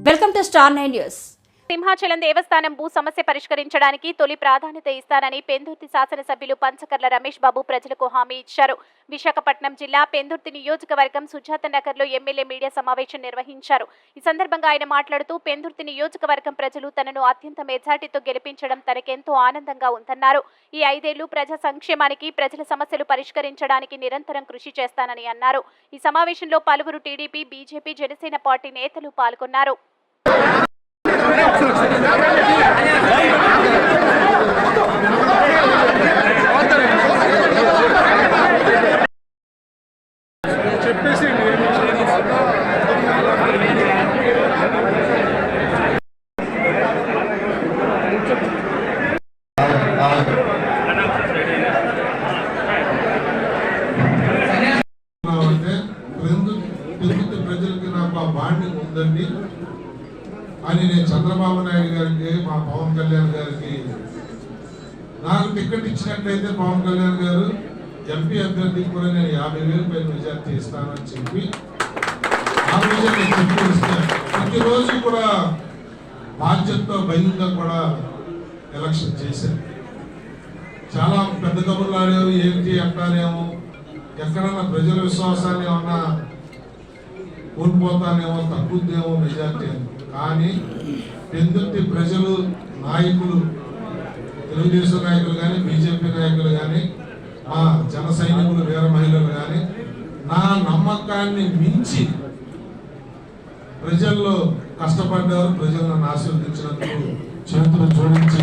Welcome to star 9 news. Simhachalam దేవస్థానం భూ సమస్య పరిష్కరించడానికి తొలి ప్రాధాన్యత ఇస్తానని పెందుర్తి శాసనసభ్యులు పంచకర్ల రమేష్ బాబు ప్రజలకు హామీ ఇచ్చారు. విశాఖపట్నం జిల్లా పెందుర్తి నియోజకవర్గం సుజాత నగర్లో ఎమ్మెల్యే మీడియా సమావేశం నిర్వహించారు. ఈ సందర్భంగా ఆయన మాట్లాడుతూ పెందుర్తి నియోజకవర్గం ప్రజలు తనను అత్యంత మెజార్టీతో గెలిపించడం తనకెంతో ఆనందంగా ఉందన్నారు. ఈ 5 ఏళ్లు ప్రజా సంక్షేమానికి, ప్రజల సమస్యలు పరిష్కరించడానికి నిరంతరం కృషి చేస్తానని అన్నారు. ఈ సమావేశంలో పలువురు టీడీపీ, బీజేపీ, జనసేన పార్టీ నేతలు పాల్గొన్నారు. ప్రజలకి నాకు బాండింగ్ ఉందండి అని నేను చంద్రబాబు నాయుడు గారికి, మా పవన్ కళ్యాణ్ గారికి నాకు టికెట్ ఇచ్చినట్లయితే పవన్ కళ్యాణ్ గారు ఎంపీ అభ్యర్థికి కూడా నేను 50,000 పైన మెజార్టీ ఇస్తానని చెప్పి ఆ విషయం నేను చెప్పి ఇస్తాను. ప్రతిరోజు కూడా బాధ్యతతో భయంగా కూడా ఎలక్షన్ చేశాను. చాలా పెద్ద కబుర్లు ఆడేవి, ఏంటి అంటారేమో, ఎక్కడన్నా ప్రజల విశ్వాసాన్ని ఏమన్నా కోల్పోతానేమో, తగ్గుద్దేమో మెజార్టీ అని. కానీ పెందుర్తి ప్రజలు, నాయకులు, తెలుగుదేశం నాయకులు కానీ, బీజేపీ నాయకులు కానీ, మా జన సైనికులు, వీర మహిళలు కానీ నా నమ్మకాన్ని మించి ప్రజల్లో కష్టపడ్డారు. ప్రజలను ఆశీర్వదించినందుకు చేతులు జోడించి